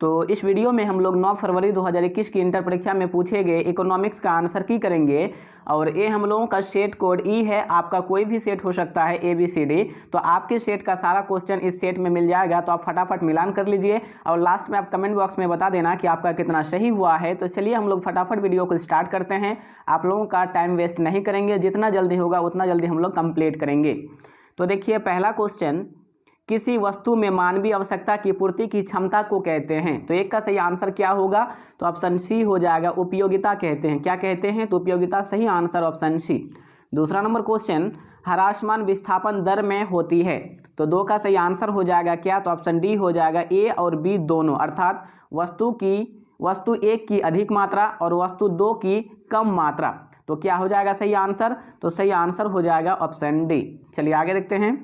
तो इस वीडियो में हम लोग 9 फरवरी 2021 की इंटर परीक्षा में पूछे गए इकोनॉमिक्स का आंसर की करेंगे। और ये हम लोगों का सेट कोड ई है, आपका कोई भी सेट हो सकता है ABCD। तो आपके सेट का सारा क्वेश्चन इस सेट में मिल जाएगा, तो आप फटाफट मिलान कर लीजिए और लास्ट में आप कमेंट बॉक्स में बता देना कि आपका कितना सही हुआ है। तो चलिए हम लोग फटाफट वीडियो को स्टार्ट करते हैं। आप लोगों का टाइम वेस्ट नहीं करेंगे, जितना जल्दी होगा उतना जल्दी हम लोग कंप्लीट करेंगे। तो देखिए पहला क्वेश्चन, किसी वस्तु में मानवीय आवश्यकता की पूर्ति की क्षमता को कहते हैं। तो एक का सही आंसर क्या होगा? तो ऑप्शन सी हो जाएगा, उपयोगिता कहते हैं। क्या कहते हैं? तो उपयोगिता सही आंसर ऑप्शन सी। दूसरा नंबर क्वेश्चन, ह्रासमान विस्थापन दर में होती है। तो 2 का सही आंसर हो जाएगा क्या? तो ऑप्शन डी हो जाएगा, ए और बी दोनों, अर्थात वस्तु एक की अधिक मात्रा और वस्तु 2 की कम मात्रा। तो क्या हो जाएगा सही आंसर? तो सही आंसर हो जाएगा ऑप्शन डी। चलिए आगे देखते हैं।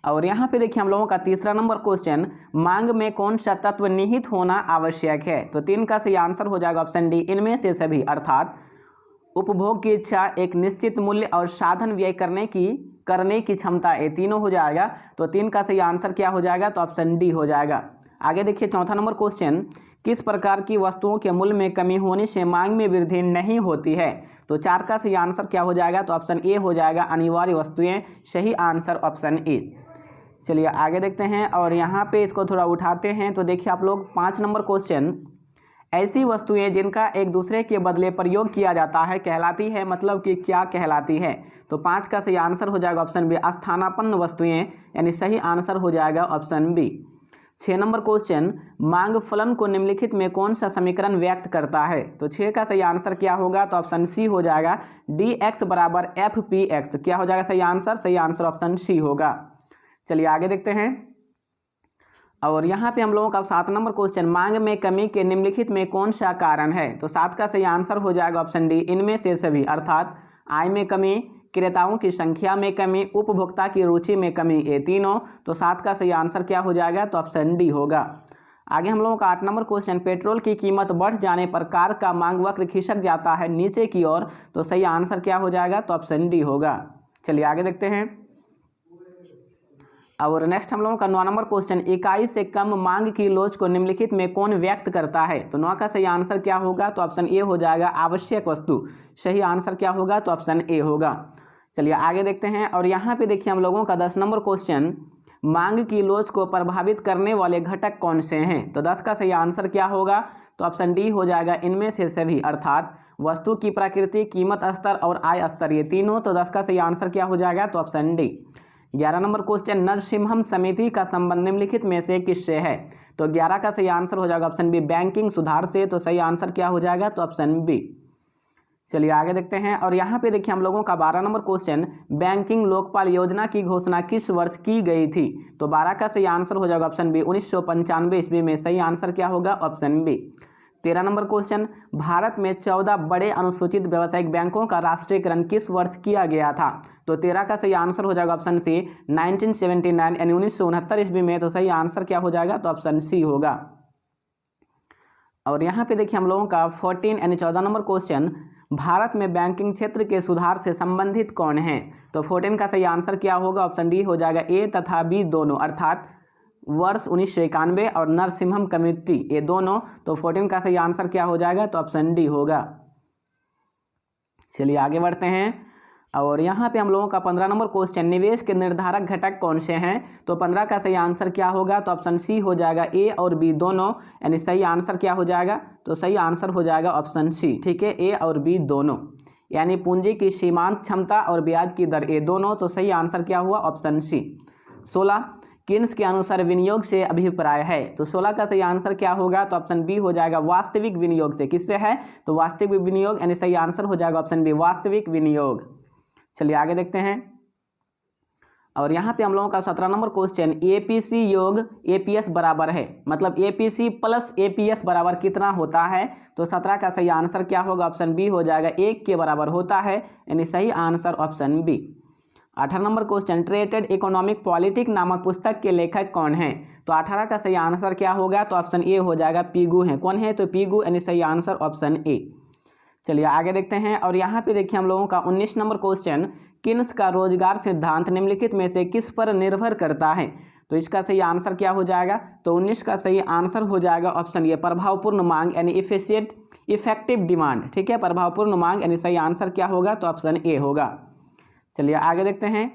और यहाँ पे देखिए हम लोगों का तीसरा नंबर क्वेश्चन, मांग में कौन सा तत्व निहित होना आवश्यक है। तो 3 का सही आंसर हो जाएगा ऑप्शन डी, इनमें से सभी, अर्थात उपभोग की इच्छा, एक निश्चित मूल्य और साधन व्यय करने की क्षमता, ये तीनों हो जाएगा। तो 3 का सही आंसर क्या हो जाएगा? तो ऑप्शन डी हो जाएगा। आगे देखिए चौथा नंबर क्वेश्चन, किस प्रकार की वस्तुओं के मूल्य में कमी होने से मांग में वृद्धि नहीं होती है। तो 4 का सही आंसर क्या हो जाएगा? तो ऑप्शन ए हो जाएगा, अनिवार्य वस्तुएं, सही आंसर ऑप्शन ए। चलिए आगे देखते हैं और यहाँ पे इसको थोड़ा उठाते हैं। तो देखिए आप लोग 5 नंबर क्वेश्चन, ऐसी वस्तुएं जिनका एक दूसरे के बदले प्रयोग किया जाता है कहलाती है, मतलब कि क्या कहलाती है। तो 5 का सही आंसर हो जाएगा ऑप्शन बी, स्थानापन्न वस्तुएं, यानी सही आंसर हो जाएगा ऑप्शन बी। 6 नंबर क्वेश्चन, मांग फलन को निम्नलिखित में कौन सा समीकरण व्यक्त करता है। तो 6 का सही आंसर क्या होगा? तो ऑप्शन सी हो जाएगा, dx बराबर FPx। तो क्या हो जाएगा सही आंसर? सही आंसर ऑप्शन सी होगा। चलिए आगे देखते हैं। और यहाँ पे हम लोगों का 7 नंबर क्वेश्चन, मांग में कमी के निम्नलिखित में कौन सा कारण है। तो 7 का सही आंसर हो जाएगा ऑप्शन डी, इनमें से सभी, अर्थात आय में कमी, क्रेताओं की संख्या में कमी, उपभोक्ता की रुचि में कमी, ये तीनों। तो 7 का सही आंसर क्या हो जाएगा? तो ऑप्शन डी होगा। आगे हम लोगों का 8 नंबर क्वेश्चन, पेट्रोल की कीमत बढ़ जाने पर कार का मांग वक्र खिसक जाता है नीचे की ओर। तो सही आंसर क्या हो जाएगा? तो ऑप्शन डी होगा। चलिए आगे देखते हैं। और नेक्स्ट हम लोगों का 9 नंबर क्वेश्चन, इकाई से कम मांग की लोच को निम्नलिखित में कौन व्यक्त करता है। तो 9 का सही आंसर क्या होगा? तो ऑप्शन ए हो जाएगा, आवश्यक वस्तु। सही आंसर क्या होगा? तो ऑप्शन ए होगा। चलिए आगे देखते हैं। और यहाँ पे देखिए हम लोगों का 10 नंबर क्वेश्चन, मांग की लोच को प्रभावित करने वाले घटक कौन से हैं। तो 10 का सही आंसर क्या होगा? तो ऑप्शन डी हो जाएगा, इनमें से सभी, अर्थात वस्तु की प्रकृति, कीमत स्तर और आय स्तर, ये तीनों। तो 10 का सही आंसर क्या हो जाएगा? तो option D. 11 number question, Narasimham समिति का संबंध निम्नलिखित में से किससे है। तो 11 का सही आंसर हो जाएगा ऑप्शन बी, बैंकिंग सुधार से। तो सही आंसर क्या हो जाएगा? तो ऑप्शन बी। चलिए आगे देखते हैं। और यहाँ पे देखिए हम लोगों का 12 नंबर क्वेश्चन, बैंकिंग लोकपाल योजना की घोषणा किस वर्ष की गई थी। तो 12 का सही आंसर हो जाएगा ऑप्शन बी, 1995 ईस्वी में। सही आंसर क्या होगा? Option B. 13 number question, Bharat में 14 बड़े अनुसूचित व्यावसायिक बैंकों का राष्ट्रीयकरण किस वर्ष किया गया था। तो 13 का सही आंसर हो जाएगा ऑप्शन सी, 1979 यानी 1969 ईस्वी में। तो सही आंसर क्या हो जाएगा? तो ऑप्शन सी होगा। और यहाँ पे देखिए हम लोगों का 14 यानी 14 नंबर क्वेश्चन, भारत में बैंकिंग क्षेत्र के सुधार से संबंधित कौन है। तो 14 का सही आंसर क्या होगा? ऑप्शन डी हो जाएगा, ए तथा बी दोनों, अर्थात वर्ष 1991 और नरसिम्हम कमेटी, ये दोनों। तो 14 का सही आंसर क्या हो जाएगा? तो ऑप्शन डी होगा। चलिए आगे बढ़ते हैं। और यहाँ पे हम लोगों का 15 नंबर क्वेश्चन, निवेश के निर्धारक घटक कौन से हैं। तो 15 का सही आंसर क्या होगा? तो ऑप्शन सी हो जाएगा, ए और बी दोनों, यानी सही आंसर क्या हो जाएगा? तो सही आंसर हो जाएगा ऑप्शन सी। ठीक है, ए और बी दोनों, यानी पूंजी की सीमांत क्षमता और ब्याज की दर, ये दोनों। तो सही आंसर क्या हुआ? Option C. 16, किन्स के अनुसार विनियोग से अभिप्राय है। तो 16 का सही आंसर क्या होगा? तो ऑप्शन बी हो जाएगा, वास्तविक विनियोग से। किससे है? तो वास्तविक विनियोग, यानी सही आंसर हो जाएगा ऑप्शन बी, वास्तविक विनियोग। चलिए आगे देखते हैं। और यहाँ पे हम लोगों का 17 नंबर क्वेश्चन, एपीसी योग एपीएस बराबर है, मतलब एपीसी प्लस एपीएस बराबर कितना होता है। तो 17 का सही आंसर क्या होगा? ऑप्शन बी हो जाएगा, 1 के बराबर होता है, यानी सही answer option B. 18 number question, ट्रेटेड इकोनॉमिक पॉलिटिक नामक पुस्तक के लेखक कौन है। तो 18 का सही आंसर क्या होगा? तो ऑप्शन ए हो जाएगा, पीगू है। कौन है? तो पीगू, यानी सही आंसर ऑप्शन ए। चलिए आगे देखते हैं। और यहाँ पे देखिए हम लोगों का 19 नंबर क्वेश्चन, किन्स का रोजगार सिद्धांत निम्नलिखित में से किस पर निर्भर करता है। तो इसका सही आंसर क्या हो जाएगा? तो 19 का सही आंसर हो जाएगा ऑप्शन ए, प्रभावपूर्ण मांग यानी इफेक्टिव डिमांड। ठीक है, प्रभावपूर्ण मांग यानी सही आंसर क्या होगा? तो ऑप्शन ए होगा। चलिए आगे देखते हैं।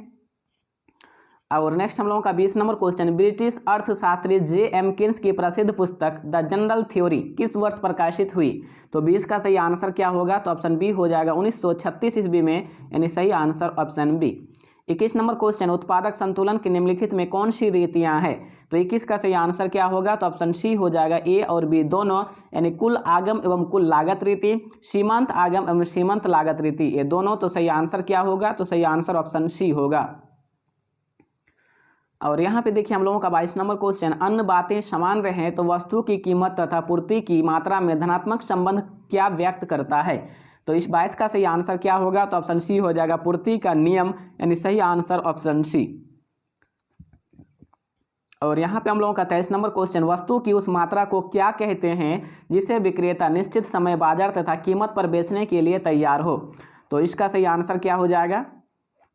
और नेक्स्ट हम लोगों का 20 नंबर क्वेश्चन, ब्रिटिश अर्थशास्त्री जे.एम. किन्स की प्रसिद्ध पुस्तक द जनरल थ्योरी किस वर्ष प्रकाशित हुई? तो 20 का सही आंसर क्या होगा? तो ऑप्शन बी हो जाएगा 1936 ईस्वी में, यानी सही answer option B. 21 number question, उत्पादक संतुलन की निम्नलिखित में कौन सी रीतियां हैं? तो 21 का सही आंसर क्या होगा? तो ऑप्शन सी हो जाएगा, ए और बी दोनों, यानी कुल आगम एवं कुल लागत रीति, सीमांत आगम एवं सीमांत लागत रीति, ये दोनों। तो सही आंसर क्या होगा? तो सही आंसर ऑप्शन सी होगा। और यहाँ पे देखिए हम लोगों का 22 नंबर क्वेश्चन, अन्य बातें समान रहें तो वस्तु की कीमत तथा पूर्ति की मात्रा में धनात्मक संबंध क्या व्यक्त करता है? तो इस 22 का सही आंसर क्या होगा? तो ऑप्शन सी हो जाएगा, पूर्ति का नियम, यानी सही आंसर ऑप्शन सी। और यहाँ पे हम लोगों का 23 नंबर क्वेश्चन, वस्तु की उस मात्रा को क्या कहते हैं जिसे विक्रेता निश्चित समय बाजार तथा कीमत पर बेचने के लिए तैयार हो? तो इसका सही आंसर क्या हो जाएगा?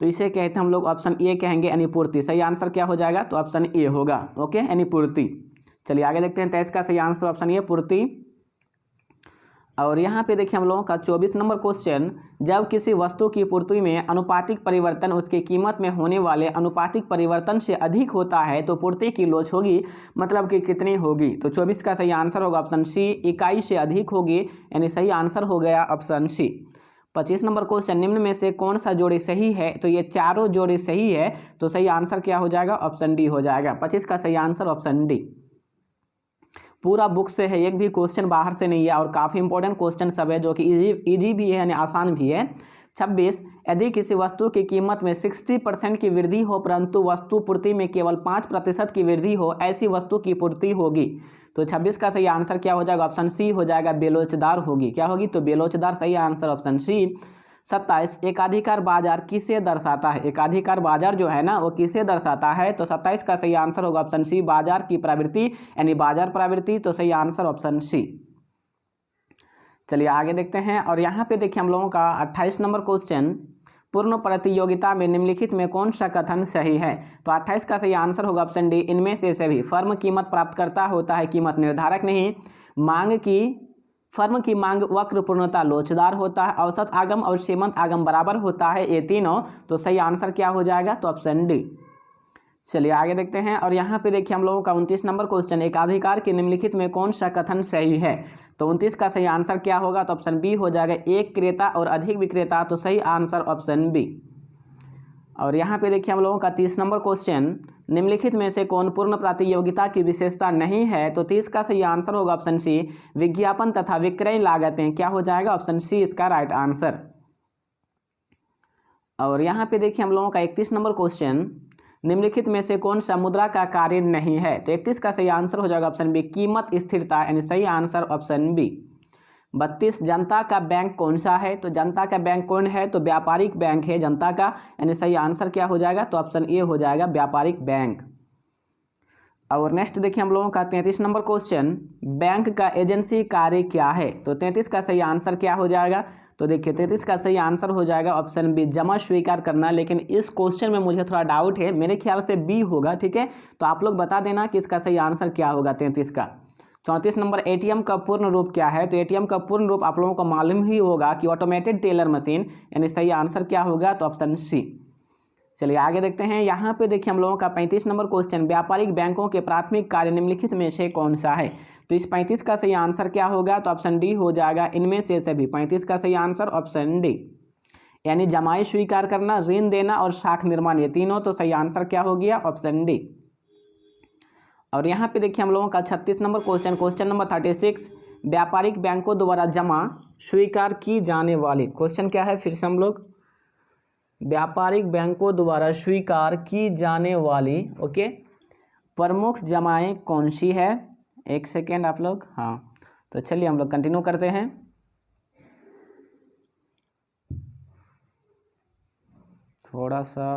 तो इसे कहते हैं हम लोग ऑप्शन ए कहेंगे, यानी पूर्ति। सही आंसर क्या हो जाएगा? तो ऑप्शन ए होगा। ओके, यानी पूर्ति। चलिए आगे देखते हैं। 23 का सही आंसर ऑप्शन ए, पूर्ति। और यहाँ पे देखिए हम लोगों का 24 नंबर क्वेश्चन, जब किसी वस्तु की पूर्ति में अनुपातिक परिवर्तन उसकी कीमत में होने वाले अनुपातिक परिवर्तन से अधिक होता है तो पूर्ति की लोच होगी, मतलब कि कितनी होगी? तो 24 का सही आंसर होगा ऑप्शन सी, इकाई से अधिक होगी, यानी सही आंसर हो गया ऑप्शन सी। 25 नंबर क्वेश्चन, निम्न में से कौन सा जोड़ी सही है? तो ये चारों जोड़ी सही है, तो सही आंसर क्या हो जाएगा? ऑप्शन डी हो जाएगा। 25 का सही आंसर ऑप्शन डी। पूरा बुक से है, एक भी क्वेश्चन बाहर से नहीं है, और काफ़ी इंपॉर्टेंट क्वेश्चन सब है जो कि इजी भी है, यानी आसान भी है। 26, यदि किसी वस्तु की कीमत में 60% की वृद्धि हो परंतु वस्तु पूर्ति में केवल 5% की वृद्धि हो, ऐसी वस्तु की पूर्ति होगी। तो 26 का सही आंसर क्या हो जाएगा? ऑप्शन सी हो जाएगा, बेलोचदार होगी। क्या होगी? तो बेलोचदार, सही आंसर ऑप्शन सी। 27, एकाधिकार बाजार किसे दर्शाता है? एकाधिकार बाजार जो है ना, वो किसे दर्शाता है? तो 27 का सही आंसर होगा ऑप्शन सी, बाजार की प्रवृत्ति, यानी बाजार प्रवृत्ति। तो सही आंसर ऑप्शन सी। चलिए आगे देखते हैं। और यहाँ पे देखिए हम लोगों का 28 नंबर क्वेश्चन, पूर्ण प्रतियोगिता में निम्नलिखित में कौन सा कथन सही है? तो 28 का सही आंसर होगा ऑप्शन डी, इनमें से सभी। फर्म कीमत प्राप्तकर्ता होता है, कीमत निर्धारक नहीं। फर्म की मांग वक्र, पूर्णता लोचदार होता है। औसत आगम और सीमांत आगम बराबर होता है, ये तीनों। तो सही आंसर क्या हो जाएगा? तो ऑप्शन डी। चलिए आगे देखते हैं। और यहाँ पे देखिए हम लोगों का 29 नंबर क्वेश्चन, एकाधिकार के निम्नलिखित में कौन सा कथन सही है? तो 29 का सही आंसर क्या होगा? तो ऑप्शन बी हो जाएगा, एक क्रेता और अधिक विक्रेता। तो सही आंसर ऑप्शन बी। और यहाँ पे देखिए हम लोगों का 30 नंबर क्वेश्चन, निम्नलिखित में से कौन पूर्ण प्रतियोगिता की विशेषता नहीं है? तो 30 का सही आंसर होगा ऑप्शन सी, विज्ञापन तथा विक्रय लागतें। क्या हो जाएगा? ऑप्शन सी इसका राइट आंसर। और यहाँ पे देखिए हम लोगों का 31 नंबर क्वेश्चन, निम्नलिखित में से कौन सा मुद्रा का कार्य नहीं है? तो 31 का सही आंसर हो जाएगा ऑप्शन बी, कीमत स्थिरता, यानी सही आंसर ऑप्शन बी। 32, जनता का बैंक कौन सा है? तो जनता का बैंक कौन है? तो व्यापारिक बैंक है जनता का, यानी सही आंसर क्या हो जाएगा? तो ऑप्शन ए हो जाएगा, व्यापारिक बैंक। और नेक्स्ट देखिए हम लोगों का 33 नंबर क्वेश्चन, बैंक का एजेंसी कार्य क्या है? तो 33 का सही आंसर क्या हो जाएगा? तो देखिए 33 का सही आंसर हो जाएगा ऑप्शन बी, जमा स्वीकार करना। लेकिन इस क्वेश्चन में मुझे थोड़ा डाउट है, मेरे ख्याल से बी होगा। ठीक है, तो आप लोग बता देना कि इसका सही आंसर क्या होगा 33 का। 34 नंबर, एटीएम का पूर्ण रूप क्या है? तो एटीएम का पूर्ण रूप आप लोगों को मालूम ही होगा कि ऑटोमेटेड टेलर मशीन, यानी सही आंसर क्या होगा? तो ऑप्शन सी। चलिए आगे देखते हैं। यहाँ पे देखिए हम लोगों का 35 नंबर क्वेश्चन, व्यापारिक बैंकों के प्राथमिक कार्य निम्नलिखित में से कौन सा है? तो इस 35 का सही आंसर क्या होगा? तो ऑप्शन डी हो जाएगा, इनमें से सभी। 35 का सही आंसर ऑप्शन डी, यानी जमाई स्वीकार करना, ऋण देना और शाख निर्माण, ये तीनों। तो सही आंसर क्या हो गया? Option D. और यहाँ पे देखिए हम लोगों का 36 नंबर क्वेश्चन, क्वेश्चन नंबर 36, व्यापारिक बैंकों द्वारा जमा स्वीकार की जाने वाली, क्वेश्चन क्या है फिर से हम लोग, व्यापारिक बैंकों द्वारा स्वीकार की जाने वाली ओके प्रमुख जमाएं कौन सी है? एक सेकेंड आप लोग, हाँ। तो चलिए हम लोग कंटिन्यू करते हैं। थोड़ा सा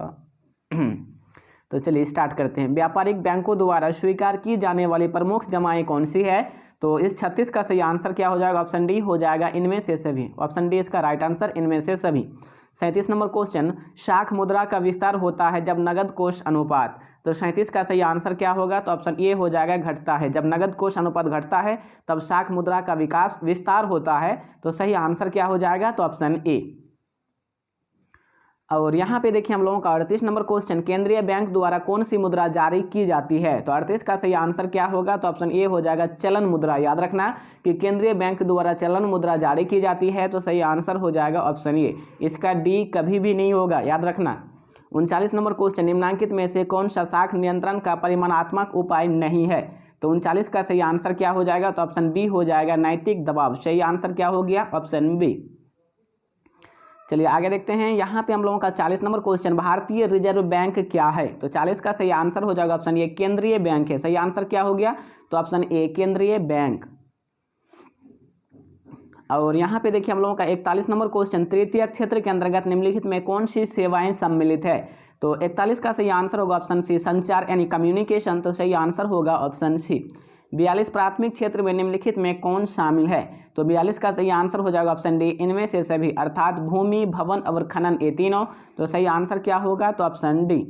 तो चलिए स्टार्ट करते हैं। व्यापारिक बैंकों द्वारा स्वीकार की जाने वाली प्रमुख जमाएं कौन सी है? तो इस 36 का सही आंसर क्या हो जाएगा? ऑप्शन डी हो जाएगा, इनमें से सभी। ऑप्शन डी इसका राइट आंसर, इनमें से सभी। 37 नंबर क्वेश्चन, शाख मुद्रा का विस्तार होता है जब नगद कोष अनुपात तो 37 का सही आंसर क्या होगा? तो ऑप्शन ए हो जाएगा घटता है। जब नगद कोष अनुपात घटता है तब शाख मुद्रा का विस्तार होता है। तो सही आंसर क्या हो जाएगा? तो ऑप्शन ए। और यहाँ पे देखिए हम लोगों का 38 नंबर क्वेश्चन, केंद्रीय बैंक द्वारा कौन सी मुद्रा जारी की जाती है? तो 38 का सही आंसर क्या होगा? तो ऑप्शन ए हो जाएगा चलन मुद्रा। याद रखना कि केंद्रीय बैंक द्वारा चलन मुद्रा जारी की जाती है, तो सही आंसर हो जाएगा ऑप्शन ए। इसका डी कभी भी नहीं होगा, याद रखना। 39 नंबर क्वेश्चन, निम्नलिखित में से कौन सा शाख नियंत्रण का परिमाणात्मक उपाय नहीं है? तो 39 का सही आंसर क्या हो जाएगा? तो ऑप्शन बी हो जाएगा नैतिक दबाव। सही आंसर क्या हो गया? Option B. चलिए आगे देखते हैं। यहाँ पे हम लोगों का 40 नंबर क्वेश्चन, भारतीय रिजर्व बैंक क्या है? तो 40 का सही आंसर हो जाएगा ऑप्शन ए केंद्रीय बैंक है। सही आंसर क्या हो गया? तो ऑप्शन ए केंद्रीय बैंक। और यहाँ पे देखिए हम लोगों का 41 नंबर क्वेश्चन, तृतीय क्षेत्र के अंतर्गत निम्नलिखित में कौन सी सेवाएं सम्मिलित है? तो 41 का सही आंसर होगा ऑप्शन सी संचार यानी कम्युनिकेशन। तो सही आंसर होगा ऑप्शन सी। 42 प्राथमिक क्षेत्र में निम्नलिखित में कौन शामिल है? तो 42 का सही आंसर हो जाएगा ऑप्शन डी इनमें से सभी, अर्थात भूमि, भवन और खनन, ये तीनों। तो सही आंसर क्या होगा? तो ऑप्शन डी।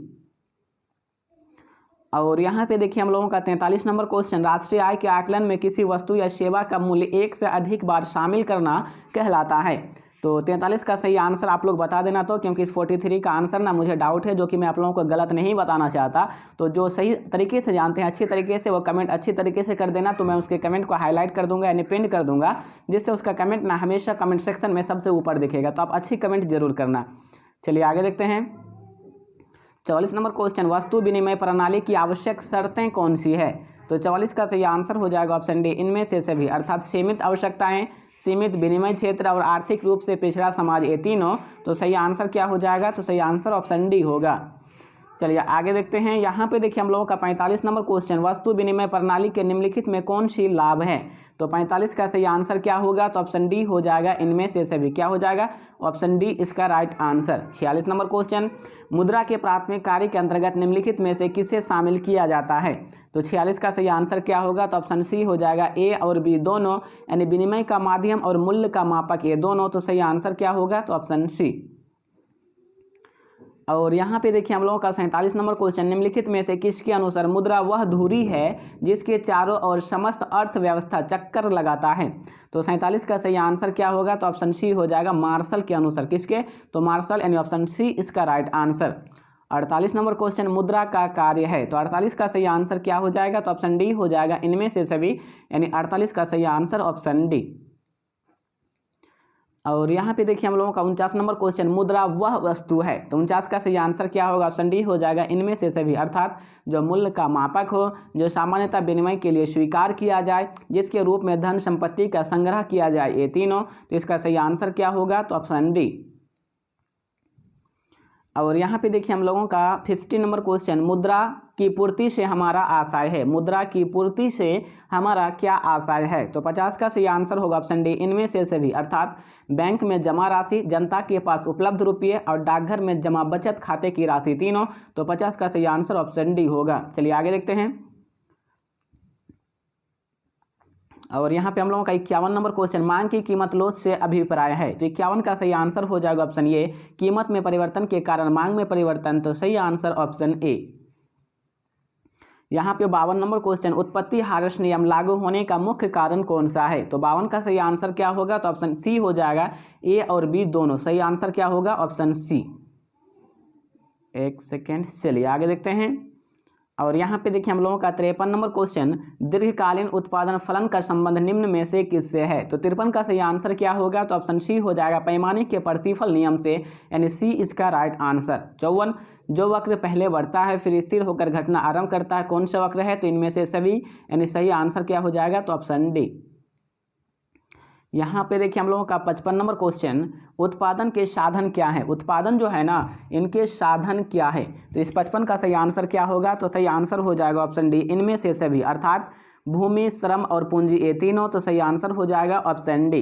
और यहाँ पे देखिए हम लोगों का 43 नंबर क्वेश्चन, राष्ट्रीय आय के आकलन में किसी वस्तु या सेवा का मूल्य एक से अधिक बार शामिल करना कहलाता है। तो 43 का सही आंसर आप लोग बता देना, तो क्योंकि इस 43 का आंसर ना मुझे डाउट है, जो कि मैं आप लोगों को गलत नहीं बताना चाहता। तो जो सही तरीके से जानते हैं अच्छी तरीके से, वो कमेंट अच्छी तरीके से कर देना, तो मैं उसके कमेंट को हाईलाइट कर दूंगा यानी पिन कर दूंगा, जिससे उसका कमेंट ना हमेशा कमेंट सेक्शन में सबसे ऊपर दिखेगा। तो आप अच्छी कमेंट जरूर करना। चलिए आगे देखते हैं। 44 नंबर क्वेश्चन, वस्तु विनिमय प्रणाली की आवश्यक शर्तें कौन सी है? तो 44 का सही आंसर हो जाएगा ऑप्शन डी इनमें से सभी, अर्थात सीमित आवश्यकताएं, सीमित विनिमय क्षेत्र और आर्थिक रूप से पिछड़ा समाज, ये तीनों। तो सही आंसर क्या हो जाएगा? तो सही आंसर ऑप्शन डी होगा। चलिए आगे देखते हैं। यहाँ पे देखिए हम लोगों का 45 नंबर क्वेश्चन, वस्तु विनिमय प्रणाली के निम्नलिखित में कौन सी लाभ है? तो 45 का सही आंसर क्या होगा? तो ऑप्शन डी हो जाएगा इनमें से सभी। क्या हो जाएगा? ऑप्शन डी इसका राइट आंसर। 46 नंबर क्वेश्चन, मुद्रा के प्राथमिक कार्य के अंतर्गत निम्नलिखित में से किसे शामिल किया जाता है? तो 46 का सही आंसर क्या होगा? तो ऑप्शन सी हो जाएगा ए और बी दोनों, यानी विनिमय का माध्यम और मूल्य का मापक, ये दोनों। तो सही आंसर क्या होगा? तो ऑप्शन सी। और यहाँ पे देखिए हम लोगों का 47 नंबर क्वेश्चन, निम्नलिखित में से किसके अनुसार मुद्रा वह धुरी है जिसके चारों ओर समस्त अर्थव्यवस्था चक्कर लगाता है? तो 47 का सही आंसर क्या होगा? तो ऑप्शन सी हो जाएगा मार्शल के अनुसार। किसके? तो मार्शल, यानी ऑप्शन सी इसका राइट आंसर। 48 नंबर क्वेश्चन, मुद्रा का कार्य है। तो 48 का सही आंसर क्या हो जाएगा? तो ऑप्शन डी हो जाएगा इनमें से सभी, यानी 48 का सही आंसर ऑप्शन डी। और यहाँ पे देखिए हम लोगों का 49 नंबर क्वेश्चन, मुद्रा वह वस्तु है। तो 49 का सही आंसर क्या होगा? ऑप्शन डी हो जाएगा इनमें से सभी, अर्थात जो मूल्य का मापक हो, जो सामान्यतः विनिमय के लिए स्वीकार किया जाए, जिसके रूप में धन संपत्ति का संग्रह किया जाए, ये तीनों। तो इसका सही आंसर क्या होगा? तो ऑप्शन डी। और यहाँ पे देखिए हम लोगों का 50 नंबर क्वेश्चन, मुद्रा की पूर्ति से हमारा आशय है। मुद्रा की पूर्ति से हमारा क्या आशय है? तो 50 का सही आंसर होगा ऑप्शन डी इनमें से सभी, अर्थात बैंक में जमा राशि, जनता के पास उपलब्ध रुपये और डाकघर में जमा बचत खाते की राशि, तीनों। तो 50 का सही आंसर ऑप्शन डी होगा। चलिए आगे देखते हैं। और यहाँ पे हम लोगों का 51 नंबर क्वेश्चन, मांग की कीमत लोच से अभिप्राय है। तो 51 का सही आंसर हो जाएगा ऑप्शन ए कीमत में परिवर्तन के कारण मांग में परिवर्तन। तो सही आंसर ऑप्शन ए। यहाँ पे 52 नंबर क्वेश्चन, उत्पत्ति हार्स नियम लागू होने का मुख्य कारण कौन सा है? तो 52 का सही आंसर क्या होगा? तो ऑप्शन सी हो जाएगा ए और बी दोनों। सही आंसर क्या होगा? Option C. एक सेकेंड, चलिए आगे देखते हैं। और यहाँ पे देखिए हम लोगों का 53 नंबर क्वेश्चन, दीर्घकालीन उत्पादन फलन का संबंध निम्न में से किससे है? तो 53 का सही आंसर क्या होगा? तो ऑप्शन सी हो जाएगा पैमाने के प्रतिफल नियम से, यानी सी इसका राइट आंसर। 54, जो वक्र पहले बढ़ता है फिर स्थिर होकर घटना आरंभ करता है, कौन सा वक्र है? तो इनमें से सभी, यानी सही आंसर क्या हो जाएगा? तो ऑप्शन डी। यहाँ पे देखिए हम लोगों का 55 नंबर क्वेश्चन, उत्पादन के साधन क्या है? उत्पादन जो है ना, इनके साधन क्या है? तो इस 55 का सही आंसर क्या होगा? तो सही आंसर हो जाएगा ऑप्शन डी इनमें से सभी, अर्थात भूमि, श्रम और पूंजी, ये तीनों। तो सही आंसर हो जाएगा ऑप्शन डी।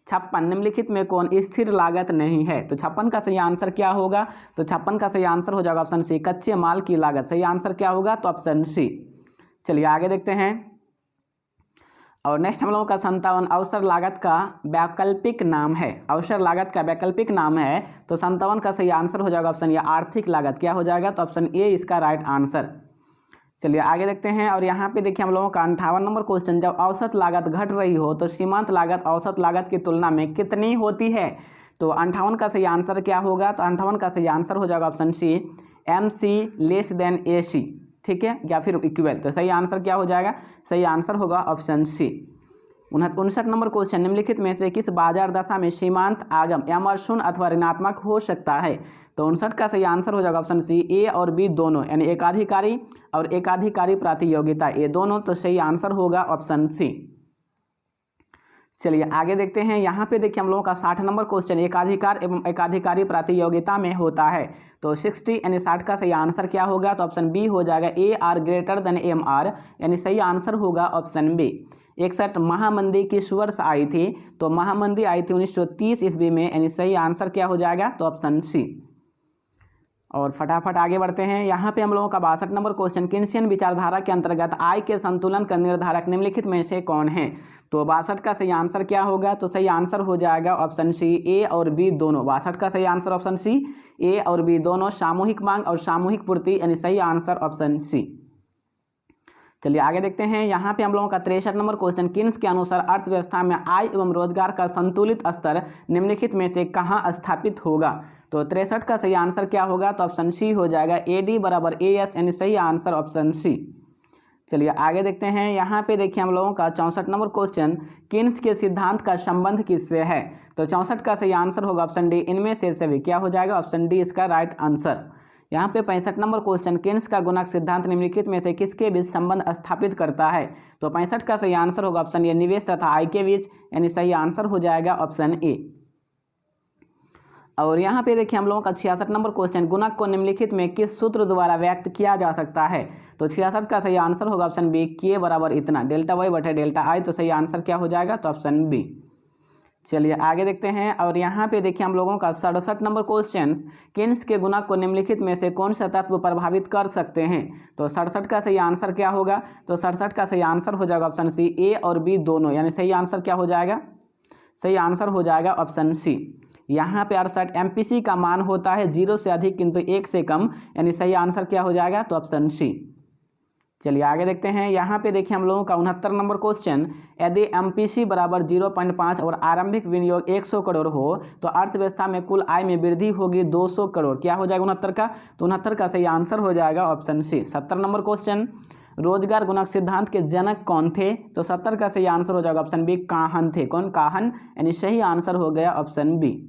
56, निम्नलिखित में कौन स्थिर लागत नहीं है? तो 56 का सही आंसर क्या होगा? तो 56 का सही आंसर हो जाएगा ऑप्शन सी कच्चे माल की लागत। सही आंसर क्या होगा? तो ऑप्शन सी। चलिए आगे देखते हैं। और नेक्स्ट हम लोगों का 57 अवसर लागत का वैकल्पिक नाम है। अवसर लागत का वैकल्पिक नाम है, तो 57 का सही आंसर हो जाएगा ऑप्शन ए आर्थिक लागत। क्या हो जाएगा? तो ऑप्शन ए इसका राइट आंसर। चलिए आगे देखते हैं। और यहाँ पे देखिए हम लोगों का 58 नंबर क्वेश्चन, जब औसत लागत घट रही हो तो सीमांत लागत औसत लागत की तुलना में कितनी होती है? तो 58 का सही आंसर क्या होगा? तो 58 का सही आंसर हो जाएगा option C MC less than AC, ठीक है, या फिर इक्वल। तो सही आंसर क्या हो जाएगा? सही आंसर होगा ऑप्शन सी। 59 नंबर क्वेश्चन, निम्नलिखित में से किस बाजार दशा में सीमांत आगम या शून्य अथवा ऋणात्मक हो सकता है? तो 59 का सही आंसर हो जाएगा ऑप्शन सी ए और बी दोनों, यानी एकाधिकारी और एकाधिकारी प्रतियोगिता, ये दोनों। तो सही आंसर होगा ऑप्शन सी। चलिए आगे देखते हैं। यहाँ पे देखिए हम लोगों का 60 नंबर क्वेश्चन, एकाधिकार एवं एकाधिकारी प्रतियोगिता में होता है। तो 60 यानी 60 का सही आंसर क्या होगा? तो ऑप्शन बी हो जाएगा AR ग्रेटर देन MR, यानी सही आंसर होगा ऑप्शन बी। 61 महामंदी किस वर्ष आई थी? तो महामंदी आई थी 1930 ईस्वी में, यानी सही आंसर क्या हो जाएगा? तो ऑप्शन सी। और फटाफट आगे बढ़ते हैं। यहाँ पे हम लोगों का 62 नंबर क्वेश्चन, किन्सियन विचारधारा के अंतर्गत आय के संतुलन का निर्धारक निम्नलिखित में से कौन है? तो 62 का सही आंसर क्या होगा? तो सही आंसर हो जाएगा ऑप्शन सी ए और बी दोनों। 62 का सही आंसर ऑप्शन सी ए और बी दोनों, सामूहिक मांग और सामूहिक पूर्ति, यानी सही आंसर ऑप्शन सी। चलिए आगे देखते हैं। यहाँ पे हम लोगों का 63 नंबर क्वेश्चन, किन्स के अनुसार अर्थव्यवस्था में आय एवं रोजगार का संतुलित स्तर निम्नलिखित में से कहाँ स्थापित होगा? तो 63 का सही आंसर क्या होगा? तो ऑप्शन सी हो जाएगा AD बराबर AS, यानी सही आंसर ऑप्शन सी। चलिए आगे देखते हैं। यहाँ पे देखिए हम लोगों का 64 नंबर क्वेश्चन, किन्स के सिद्धांत का संबंध किससे है? तो 64 का सही आंसर होगा ऑप्शन डी इनमें से सभी। क्या हो जाएगा? ऑप्शन डी इसका राइट आंसर। यहाँ पे 65 नंबर क्वेश्चन, किन्स का गुणक सिद्धांत निम्नलिखित में से किसके बीच संबंध स्थापित करता है? तो 65 का सही आंसर होगा ऑप्शन ए निवेश तथा आय के बीच, यानी सही आंसर हो जाएगा ऑप्शन ए। और यहाँ पे देखिए हम लोगों का 66 नंबर क्वेश्चन, गुणक को निम्नलिखित में किस सूत्र द्वारा व्यक्त किया जा सकता है? तो 66 का सही आंसर होगा ऑप्शन बी K बराबर इतना, डेल्टा वाई बटे डेल्टा आई। तो सही आंसर क्या हो जाएगा? तो ऑप्शन बी। चलिए आगे देखते हैं। और यहाँ पे देखिए हम लोगों का 67 नंबर क्वेश्चन, किन्स के गुणक को निम्नलिखित में से कौन सा तत्व प्रभावित कर सकते हैं? तो 67 का सही आंसर क्या होगा? तो 67 का सही आंसर हो जाएगा ऑप्शन सी ए और बी दोनों, यानी सही आंसर क्या हो जाएगा? सही आंसर हो जाएगा ऑप्शन सी। यहाँ पे 68 MPC का मान होता है 0 से अधिक किंतु 1 से कम, यानी सही आंसर क्या हो जाएगा? तो ऑप्शन सी। चलिए आगे देखते हैं। यहाँ पे देखिए हम लोगों का 69 नंबर क्वेश्चन, यदि MPC बराबर 0.5 और आरंभिक विनियोग 100 करोड़ हो तो अर्थव्यवस्था में कुल आय में वृद्धि होगी 200 करोड़। क्या हो जाएगा 69 का? तो 69 का सही आंसर हो जाएगा ऑप्शन सी। 70 नंबर क्वेश्चन, रोजगार गुणक सिद्धांत के जनक कौन थे? तो 70 का सही आंसर हो जाएगा ऑप्शन बी काहन थे। कौन? काहन, यानी सही आंसर हो गया ऑप्शन बी।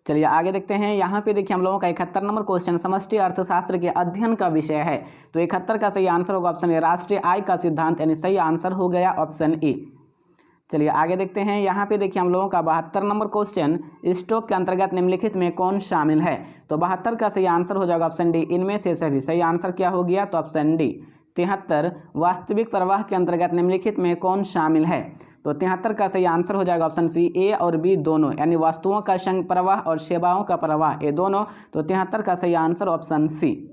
चलिए आगे देखते हैं। यहाँ पे देखिए हम लोगों का 71 नंबर क्वेश्चन, समष्टि अर्थशास्त्र के अध्ययन का विषय है। तो 71 का सही आंसर होगा ऑप्शन ए राष्ट्रीय आय का सिद्धांत, यानी सही आंसर हो गया ऑप्शन ए। चलिए आगे देखते हैं। यहाँ पे देखिए हम लोगों का 72 नंबर क्वेश्चन, स्टॉक के अंतर्गत निम्नलिखित में कौन शामिल है? तो 72 का सही आंसर हो जाएगा ऑप्शन डी इनमें से सभी। सही आंसर क्या हो गया? तो ऑप्शन डी। 73 वास्तविक प्रवाह के अंतर्गत निम्नलिखित में कौन शामिल है? तो 73 का सही आंसर हो जाएगा ऑप्शन सी ए और बी दोनों, यानी वस्तुओं का संघ प्रवाह और सेवाओं का प्रवाह, ये दोनों। तो 73 का सही आंसर ऑप्शन सी।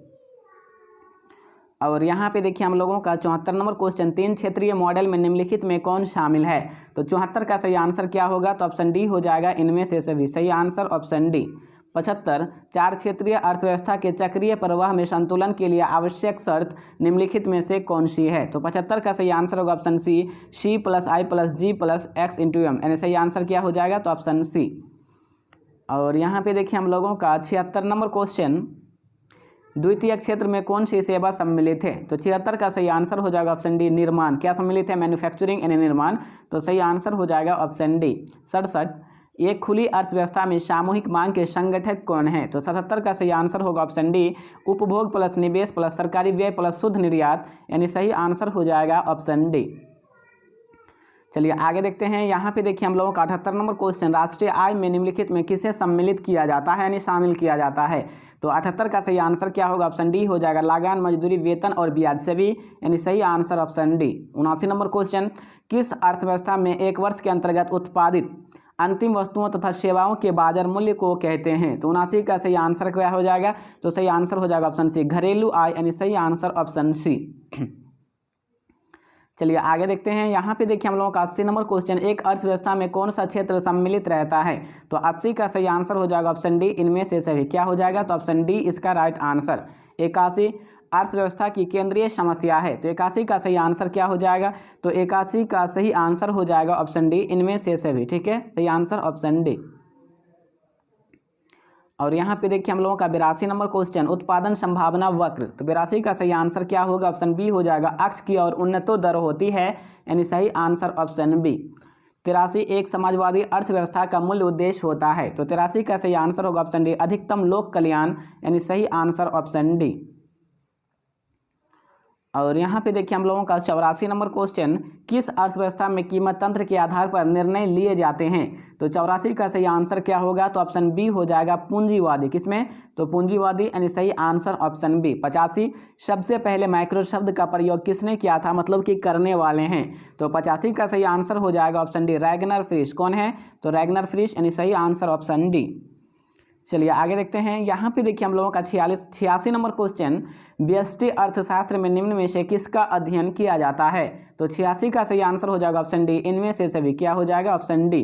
और यहाँ पे देखिए हम लोगों का 74 नंबर क्वेश्चन, 3 क्षेत्रीय मॉडल में निम्नलिखित में कौन शामिल है? तो 74 का सही आंसर क्या होगा? तो ऑप्शन डी हो जाएगा इनमें से सभी। सही आंसर ऑप्शन डी। 75 4 क्षेत्रीय अर्थव्यवस्था के चक्रीय प्रवाह में संतुलन के लिए आवश्यक शर्त निम्नलिखित में से कौन सी है? तो 75 का सही आंसर होगा ऑप्शन सी C+I+G+X×M, यानी सही आंसर क्या हो जाएगा? तो ऑप्शन सी। और यहाँ पे देखिए हम लोगों का 76 नंबर क्वेश्चन, द्वितीय क्षेत्र में कौन सी सेवा सम्मिलित है? तो 76 का सही आंसर हो जाएगा ऑप्शन डी निर्माण। क्या सम्मिलित है? मैन्युफैक्चरिंग यानी निर्माण। तो सही आंसर हो जाएगा ऑप्शन डी। 67 एक खुली अर्थव्यवस्था में सामूहिक मांग के संगठक कौन है? तो 77 का सही आंसर होगा ऑप्शन डी उपभोग प्लस निवेश प्लस सरकारी व्यय प्लस शुद्ध निर्यात, यानी सही आंसर हो जाएगा ऑप्शन डी। चलिए आगे देखते हैं। यहाँ पे देखिए हम लोगों का 78 नंबर क्वेश्चन, राष्ट्रीय आय में निम्नलिखित में किसे सम्मिलित किया जाता है, यानी शामिल किया जाता है? तो 78 का सही आंसर क्या होगा? ऑप्शन डी हो जाएगा लगान, मजदूरी, वेतन और ब्याज सभी, यानी सही answer option D. 79 number question, किस अर्थव्यवस्था में एक वर्ष के अंतर्गत उत्पादित अंतिम वस्तुओं तथा सेवाओं के बाजार मूल्य को कहते हैं? तो 79 का सही आंसर क्या हो जाएगा? तो सही आंसर हो जाएगा ऑप्शन सी घरेलू आय, यानी सही आंसर ऑप्शन सी। चलिए आगे देखते हैं। यहाँ पे देखिए हम लोगों का 80 नंबर क्वेश्चन, एक अर्थव्यवस्था में कौन सा क्षेत्र सम्मिलित रहता है? तो 80 का सही आंसर हो जाएगा ऑप्शन डी, इनमें से सभी। क्या हो जाएगा? तो ऑप्शन डी इसका राइट आंसर। 81 अर्थव्यवस्था की केंद्रीय समस्या है, तो 81 का सही आंसर क्या हो जाएगा? तो 81 का सही आंसर हो जाएगा ऑप्शन डी, इनमें से सभी। ठीक है, सही आंसर ऑप्शन डी। और यहाँ पे देखिए हम लोगों का 82 नंबर क्वेश्चन, उत्पादन संभावना वक्र। तो 82 का सही आंसर क्या होगा? ऑप्शन बी हो जाएगा, अक्ष की ओर उन्नतो दर होती है, यानी सही आंसर ऑप्शन बी। 83 एक समाजवादी अर्थव्यवस्था का मूल उद्देश्य होता है, तो 83 का सही आंसर होगा ऑप्शन डी, अधिकतम लोक कल्याण, यानी सही आंसर ऑप्शन डी। और यहाँ पे देखिए हम लोगों का 84 नंबर क्वेश्चन, किस अर्थव्यवस्था में कीमत तंत्र के आधार पर निर्णय लिए जाते हैं? तो 84 का सही आंसर क्या होगा? तो ऑप्शन बी हो जाएगा, पूंजीवादी। किसमें? तो पूंजीवादी, यानी सही आंसर ऑप्शन बी। 85 सबसे पहले माइक्रो शब्द का प्रयोग किसने किया था, मतलब कि करने वाले हैं? तो 85 का सही आंसर हो जाएगा ऑप्शन डी, रैगनर फ्रिश। कौन है? तो रैगनर फ्रिश, यानी सही आंसर ऑप्शन डी। चलिए आगे देखते हैं। यहाँ पे देखिए हम लोगों का 86 नंबर क्वेश्चन, व्यष्टि अर्थशास्त्र में निम्न में से किसका अध्ययन किया जाता है? तो 86 का सही आंसर हो जाएगा ऑप्शन डी, इनमें से सभी। क्या हो जाएगा? Option D.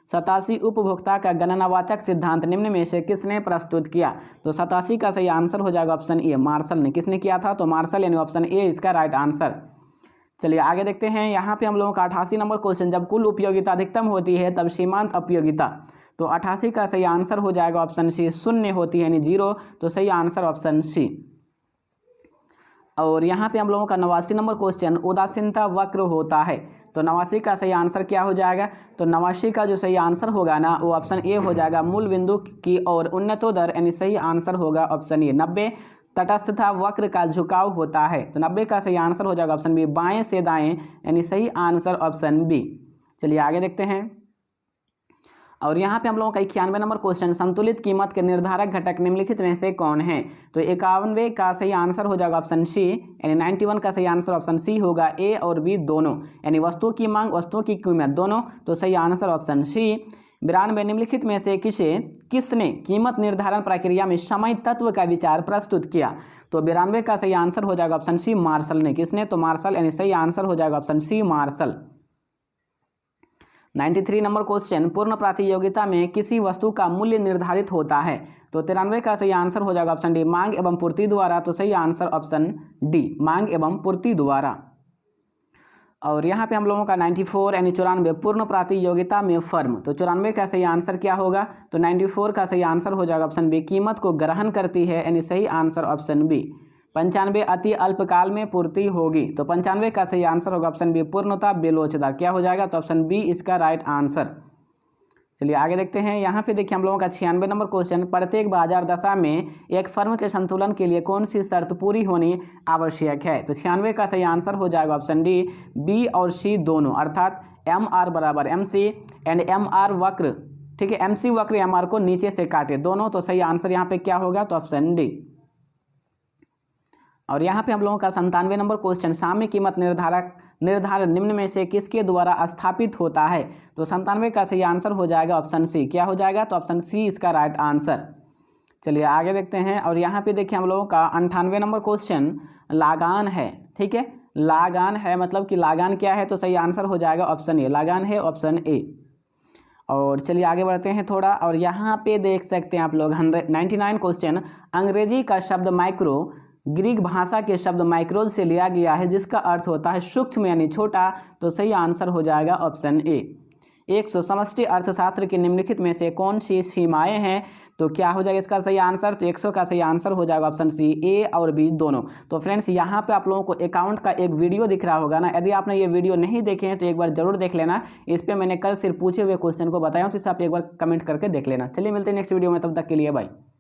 87 उपभोक्ता का गणनावाचक सिद्धांत निम्न में से किसने प्रस्तुत किया? तो 87 का सही आंसर हो जाएगा ऑप्शन ए, मार्शल ने। किसने किया था? तो मार्शल, यानी ऑप्शन ए इसका राइट आंसर। चलिए आगे देखते हैं। यहाँ पे हम लोगों का 88 नंबर क्वेश्चन, जब कुल उपयोगिता अधिकतम होती है तब सीमांत उपयोगिता। तो 88 का सही आंसर हो जाएगा ऑप्शन सी, शून्य होती है, यानी 0, तो सही आंसर ऑप्शन सी। और यहाँ पे हम लोगों का 89 नंबर क्वेश्चन, उदासीनता वक्र होता है। तो 89 का सही आंसर क्या हो जाएगा? तो 89 का जो सही आंसर होगा ना, वो ऑप्शन ए हो जाएगा, मूल बिंदु की ओर उन्नतो दर, यानी सही आंसर होगा ऑप्शन ए। 90 तटस्थता वक्र का झुकाव होता है, तो 90 का सही आंसर हो जाएगा ऑप्शन बी, बाएं से दाएं, यानी सही आंसर ऑप्शन बी। चलिए आगे देखते हैं। और यहाँ पे हम लोगों का 91 नंबर क्वेश्चन, संतुलित कीमत के निर्धारक घटक निम्नलिखित में से कौन है? तो 91 का सही आंसर हो जाएगा ऑप्शन सी, यानी 91 का सही आंसर ऑप्शन सी होगा, ए और बी दोनों, यानी वस्तुओं की मांग, वस्तुओं की कीमत दोनों, तो सही आंसर ऑप्शन सी। 92 निम्नलिखित में से किसने कीमत निर्धारण प्रक्रिया में समय तत्व का विचार प्रस्तुत किया? तो 92 का सही आंसर हो जाएगा ऑप्शन सी, मार्शल ने। किसने? तो मार्शल, यानी सही आंसर हो जाएगा option C, Marshall. 93 number question, पूर्ण प्रतियोगिता में किसी वस्तु का मूल्य निर्धारित होता है? तो 93 का सही आंसर हो जाएगा ऑप्शन डी, मांग एवं पूर्ति द्वारा, तो सही आंसर ऑप्शन डी, मांग एवं पूर्ति द्वारा। और यहाँ पे हम लोगों का 94 यानी 94, पूर्ण प्रतियोगिता में फर्म। तो 94 का सही आंसर क्या होगा? तो 94 का सही आंसर हो जाएगा ऑप्शन बी, कीमत को ग्रहण करती है, यानी सही आंसर ऑप्शन बी। 95 अति अल्पकाल में पूर्ति होगी, तो 95 का सही आंसर होगा ऑप्शन बी, पूर्णता बेलोचदार। क्या हो जाएगा? तो ऑप्शन बी इसका राइट आंसर। चलिए आगे देखते हैं। यहाँ पे देखिए हम लोगों का 96 नंबर क्वेश्चन, प्रत्येक बाजार दशा में एक फर्म के संतुलन के लिए कौन सी शर्त पूरी होनी आवश्यक है? तो 96 का सही आंसर हो जाएगा ऑप्शन डी, बी और सी दोनों, अर्थात एम आर बराबर M C and M R वक्र। ठीक है, एम सी वक्र एम आर को नीचे से काटे दोनों, तो सही आंसर यहाँ पे क्या होगा? तो ऑप्शन डी। और यहाँ पे हम लोगों का 97 नंबर क्वेश्चन, साम्य कीमत निर्धारण निम्न में से किसके द्वारा स्थापित होता है? तो 97 का सही आंसर हो जाएगा ऑप्शन सी। क्या हो जाएगा? तो ऑप्शन सी इसका राइट आंसर। चलिए आगे देखते हैं। और यहाँ पे देखिए हम लोगों का 98 नंबर क्वेश्चन, लागान है। ठीक है, लागान है, मतलब कि लागान क्या है? तो सही आंसर हो जाएगा ऑप्शन ए, लागान है ऑप्शन ए। और चलिए आगे बढ़ते हैं थोड़ा। और यहाँ पे देख सकते हैं आप लोग 99 क्वेश्चन, अंग्रेजी का शब्द माइक्रो ग्रीक भाषा के शब्द माइक्रोज से लिया गया है, जिसका अर्थ होता है सूक्ष्म यानी छोटा, तो सही आंसर हो जाएगा ऑप्शन ए। 100 समष्टि अर्थशास्त्र की निम्नलिखित में से कौन सी सीमाएं हैं? तो क्या हो जाएगा इसका सही आंसर? तो 100 का सही आंसर हो जाएगा ऑप्शन सी, ए और बी दोनों। तो फ्रेंड्स यहाँ पे आप लोगों को अकाउंट का एक वीडियो दिख रहा होगा ना, यदि आपने ये वीडियो नहीं देखे हैं तो एक बार जरूर देख लेना। इस पर मैंने कल सिर्फ पूछे हुए क्वेश्चन को बताया हूँ, तो इसे आप एक बार कमेंट करके देख लेना। चलिए मिलते हैं नेक्स्ट वीडियो में, तब तक के लिए बाय।